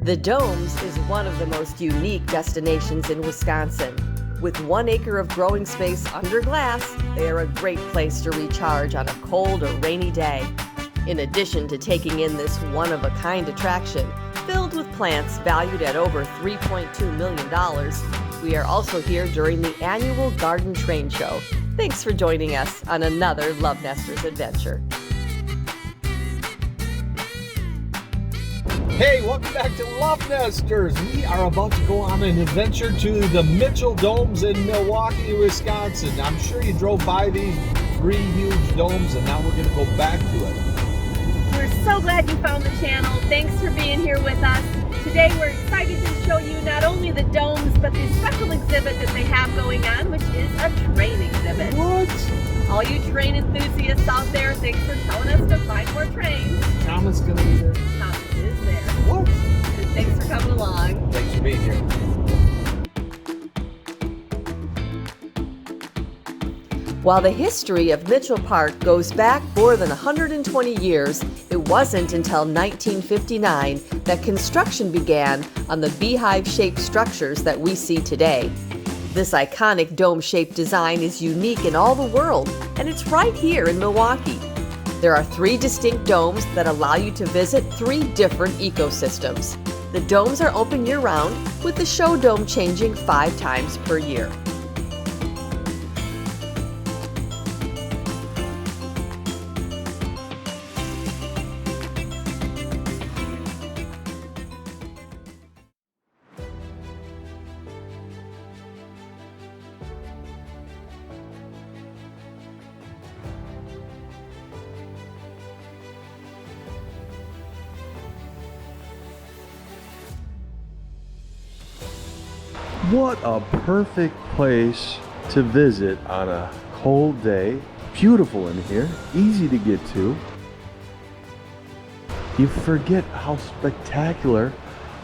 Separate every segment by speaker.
Speaker 1: The Domes is one of the most unique destinations in Wisconsin. With 1 acre of growing space under glass, they are a great place to recharge on a cold or rainy day. In addition to taking in this one-of-a-kind attraction, filled with plants valued at over $3.2 million, we are also here during the annual Garden Train Show. Thanks for joining us on another LoveNesters adventure.
Speaker 2: Hey, welcome back to LoveNesters. We are about to go on an adventure to the Mitchell Domes in Milwaukee, Wisconsin. I'm sure you drove by these 3 huge domes, and now we're going to go back to it.
Speaker 3: We're so glad you found the channel. Thanks for being here with us. Today we're excited to show you not only the domes, but the special exhibit that they have going on, which is a train exhibit.
Speaker 2: What?
Speaker 3: All you train enthusiasts out there, thanks for telling us to find more trains.
Speaker 2: Thomas going to be there?
Speaker 3: Thomas is there.
Speaker 2: What?
Speaker 3: And thanks for coming along.
Speaker 2: Thanks for being here.
Speaker 1: While the history of Mitchell Park goes back more than 120 years, it wasn't until 1959 that construction began on the beehive-shaped structures that we see today. This iconic dome-shaped design is unique in all the world, and it's right here in Milwaukee. There are 3 distinct domes that allow you to visit 3 different ecosystems. The domes are open year-round, with the show dome changing 5 times per year.
Speaker 4: What a perfect place to visit on a cold day. Beautiful in here, easy to get to. You forget how spectacular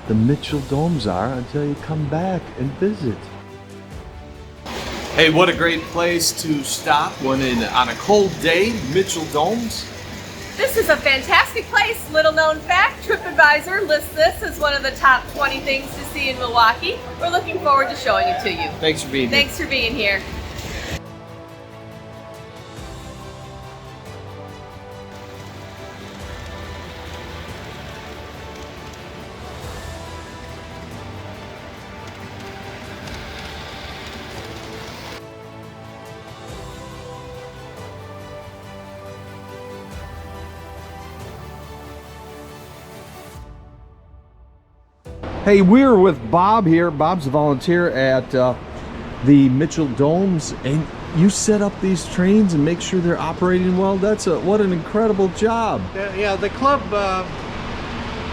Speaker 4: the Mitchell Domes are until you come back and visit.
Speaker 2: Hey, what a great place to stop when on a cold day, Mitchell Domes.
Speaker 3: This is a fantastic place. Little known fact, TripAdvisor lists this as one of the top 20 things to see in Milwaukee. We're looking forward to showing it to you.
Speaker 2: Thanks for being here.
Speaker 3: Thanks for being here.
Speaker 4: Hey, we're with Bob here. Bob's a volunteer at the Mitchell Domes, and you set up these trains and make sure they're operating well. What an incredible job.
Speaker 5: Yeah, the club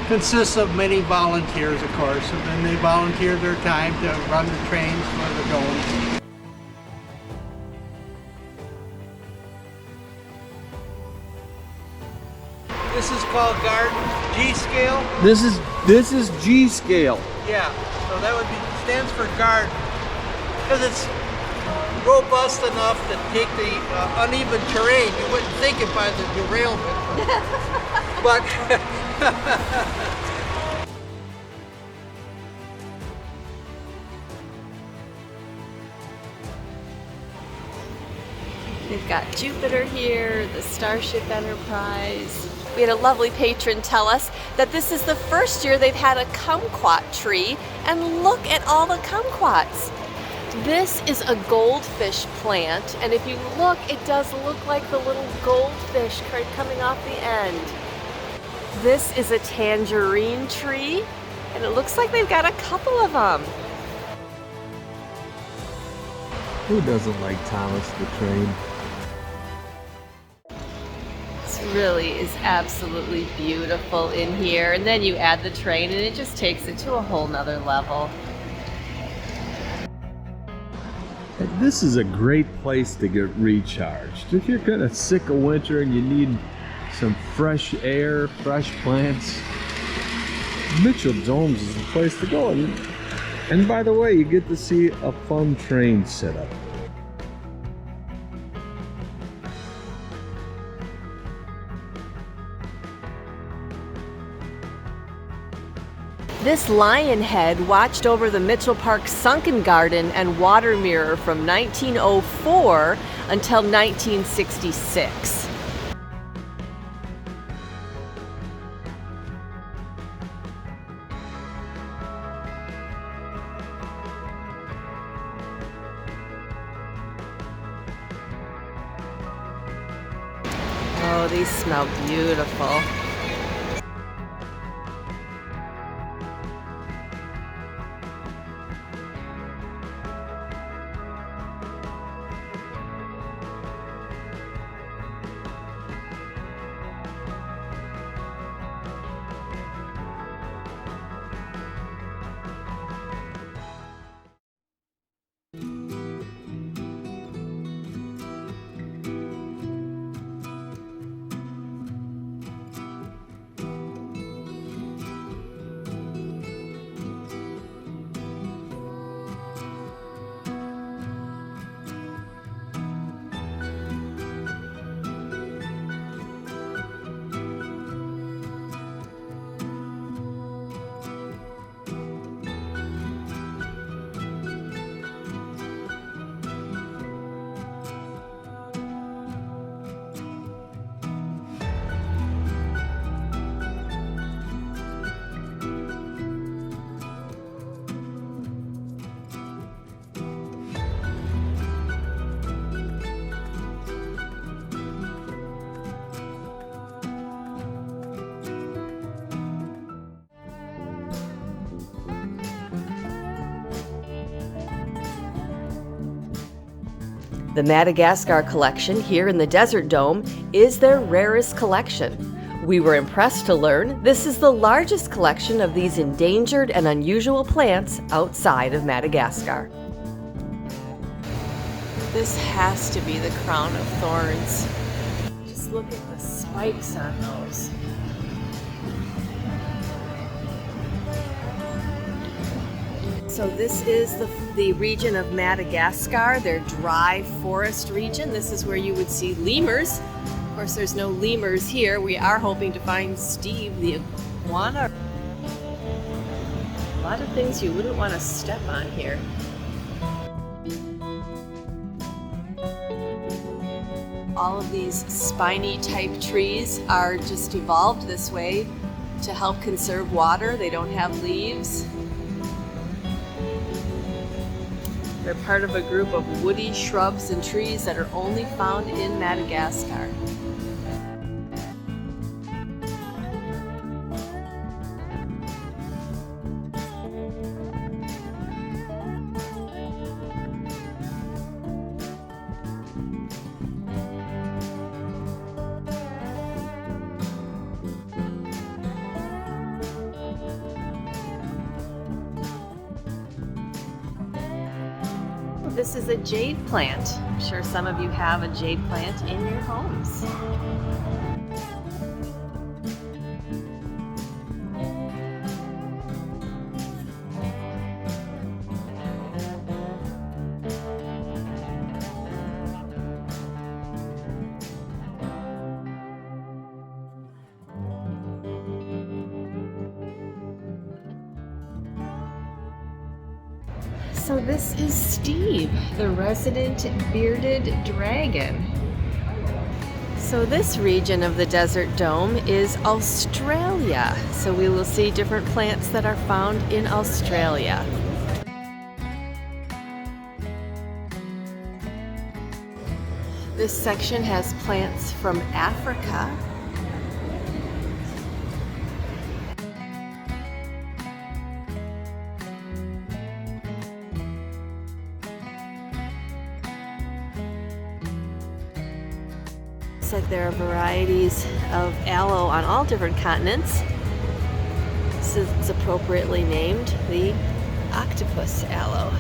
Speaker 5: consists of many volunteers, of course, and then they volunteer their time to run the trains for the domes. This is called Garden G scale.
Speaker 4: This is G scale.
Speaker 5: Yeah, so that would be stands for garden because it's robust enough to take the uneven terrain. You wouldn't think it by the derailment, but
Speaker 1: They've got Jupiter here, the Starship Enterprise. We had a lovely patron tell us that this is the first year they've had a kumquat tree, and look at all the kumquats. This is a goldfish plant, and if you look, it does look like the little goldfish coming off the end. This is a tangerine tree, and it looks like they've got a couple of them.
Speaker 4: Who doesn't like Thomas the Train?
Speaker 1: Really is absolutely beautiful in here, and then you add the train and it just takes it to a whole nother level.
Speaker 4: This is a great place to get recharged. If you're kind of sick of winter and you need some fresh air, fresh plants, Mitchell Domes is the place to go. And by the way, you get to see a fun train setup.
Speaker 1: This lion head watched over the Mitchell Park Sunken Garden and water mirror from 1904 until 1966. Oh, these smell beautiful. The Madagascar collection here in the Desert Dome is their rarest collection. We were impressed to learn this is the largest collection of these endangered and unusual plants outside of Madagascar. This has to be the crown of thorns. Just look at the spikes on those. So this is the region of Madagascar, their dry forest region. This is where you would see lemurs. Of course, there's no lemurs here. We are hoping to find Steve the iguana. A lot of things you wouldn't want to step on here. All of these spiny type trees are just evolved this way to help conserve water. They don't have leaves. They're part of a group of woody shrubs and trees that are only found in Madagascar. This is a jade plant. I'm sure some of you have a jade plant in your homes. So this is Steve, the resident bearded dragon. So this region of the Desert Dome is Australia. So we will see different plants that are found in Australia. This section has plants from Africa. Like there are varieties of aloe on all different continents. This is appropriately named the octopus aloe.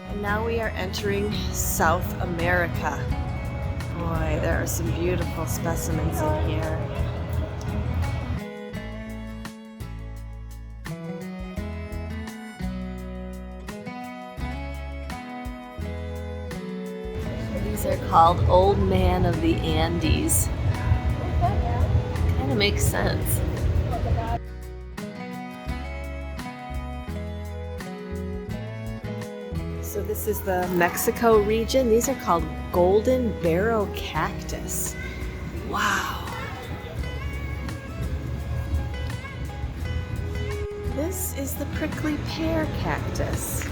Speaker 1: And now we are entering South America. Boy, there are some beautiful specimens in here. These are called Old Man of the Andes. Kind of makes sense. So this is the Mexico region. These are called golden barrow cactus. Wow. This is the prickly pear cactus,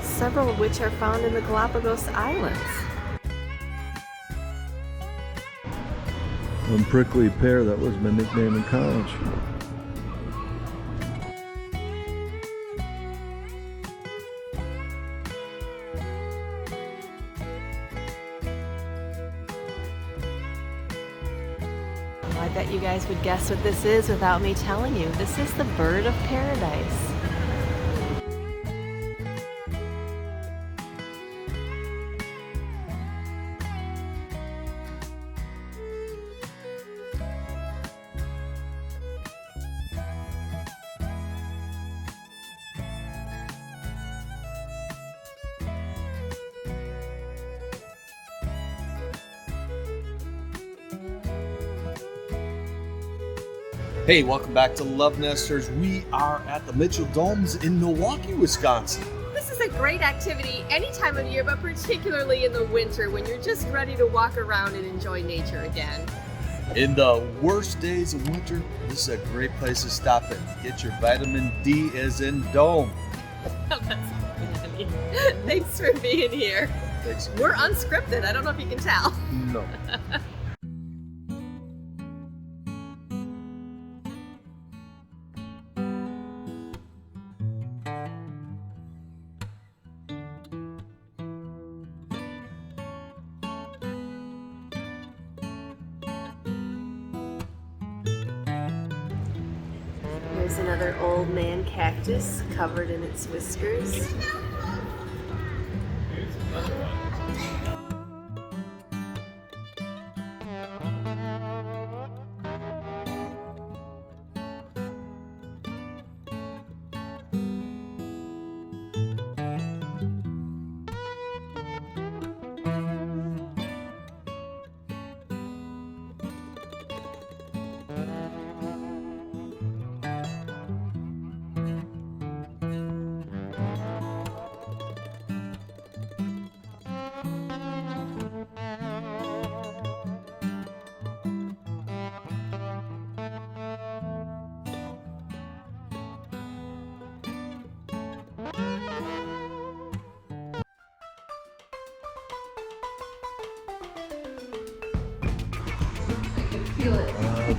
Speaker 1: several of which are found in the Galapagos Islands.
Speaker 4: And prickly pear, that was my nickname in college.
Speaker 1: I bet you guys would guess what this is without me telling you. This is the bird of paradise.
Speaker 2: Hey, welcome back to Love Nesters. We are at the Mitchell Domes in Milwaukee, Wisconsin.
Speaker 3: This is a great activity any time of year, but particularly in the winter when you're just ready to walk around and enjoy nature again.
Speaker 2: In the worst days of winter, this is a great place to stop and get your vitamin D as in dome.
Speaker 3: Thanks for being here.
Speaker 2: Thanks.
Speaker 3: We're unscripted. I don't know if you can tell.
Speaker 2: No.
Speaker 1: Here's another old man cactus covered in its whiskers.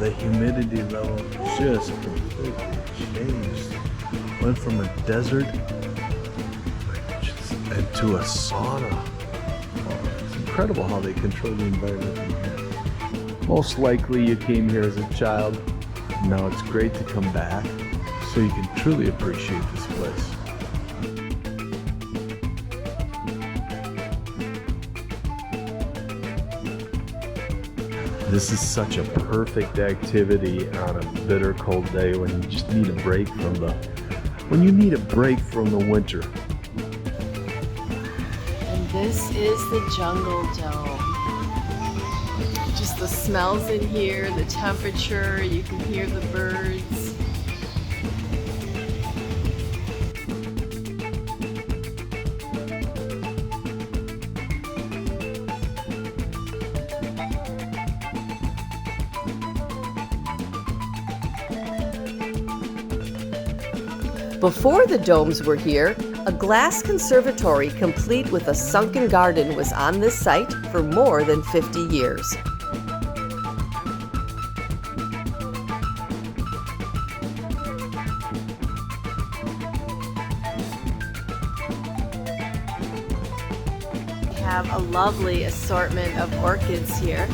Speaker 4: The humidity level just completely changed. Went from a desert into a sauna. It's incredible how they control the environment in here. Most likely you came here as a child. Now it's great to come back so you can truly appreciate this place. This is such a perfect activity on a bitter cold day when you just need a break from the winter.
Speaker 1: And this is the Jungle Dome. Just the smells in here, the temperature, you can hear the birds. Before the domes were here, a glass conservatory complete with a sunken garden was on this site for more than 50 years. We have a lovely assortment of orchids here.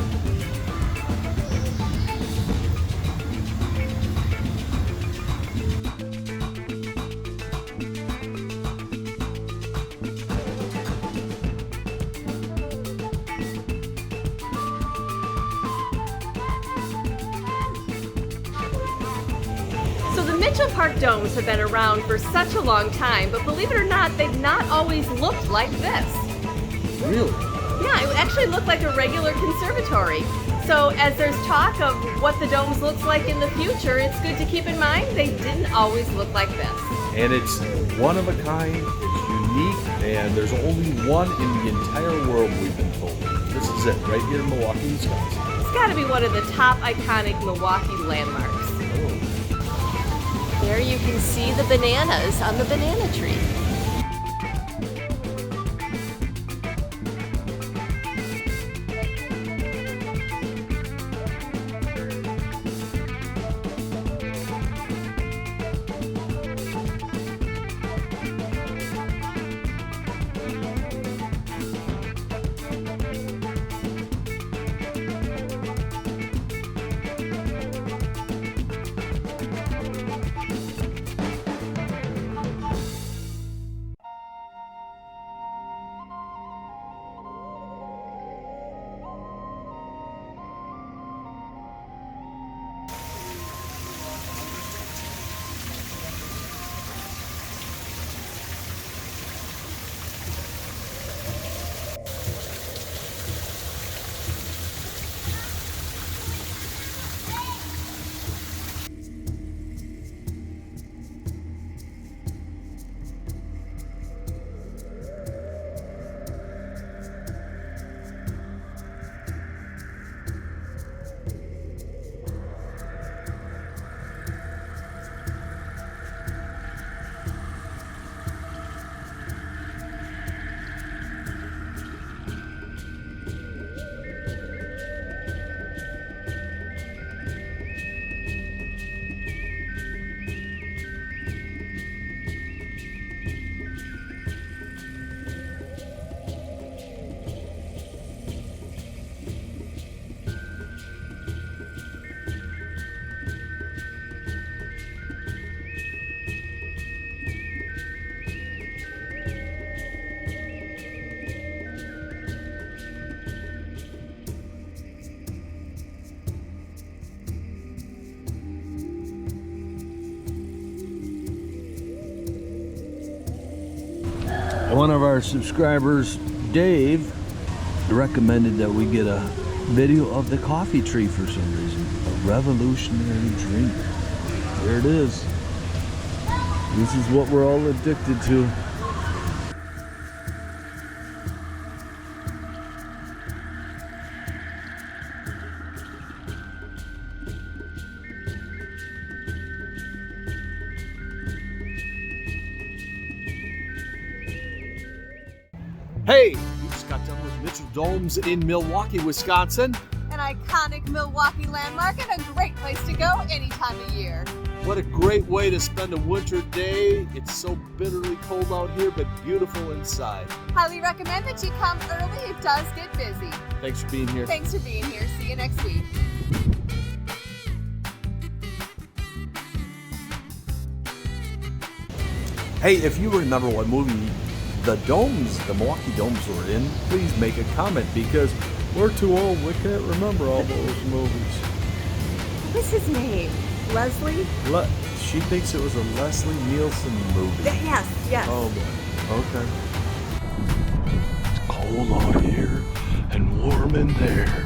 Speaker 3: Mitchell Park domes have been around for such a long time, but believe it or not, they've not always looked like this.
Speaker 2: Really?
Speaker 3: Yeah, it actually looked like a regular conservatory. So as there's talk of what the domes looks like in the future, it's good to keep in mind they didn't always look like this.
Speaker 2: And it's one of a kind, it's
Speaker 4: unique, and there's only one in the entire world, we've been told. This is it, right here in Milwaukee, Wisconsin.
Speaker 3: It's got to be one of the top iconic Milwaukee landmarks.
Speaker 4: Oh.
Speaker 3: There you can see the bananas on the banana tree.
Speaker 4: One of our subscribers, Dave, recommended that we get a video of the coffee tree for some reason. A revolutionary drink. There it is. This is what we're all addicted to.
Speaker 2: Hey, we just got done with Mitchell Domes in Milwaukee, Wisconsin.
Speaker 1: An iconic Milwaukee landmark and a great place to go any time of year.
Speaker 2: What a great way to spend a winter day. It's so bitterly cold out here, but beautiful inside.
Speaker 1: Highly recommend that you come early. It does get busy.
Speaker 2: Thanks for being here.
Speaker 1: Thanks for being here. See you next week.
Speaker 4: Hey, if you remember what movie the Milwaukee Domes were in, please make a comment because we're too old. We can't remember all those movies.
Speaker 1: What's his name? Leslie?
Speaker 4: She thinks it was a Leslie Nielsen movie.
Speaker 1: Yes.
Speaker 4: Oh boy. Okay. It's cold out here and warm in there.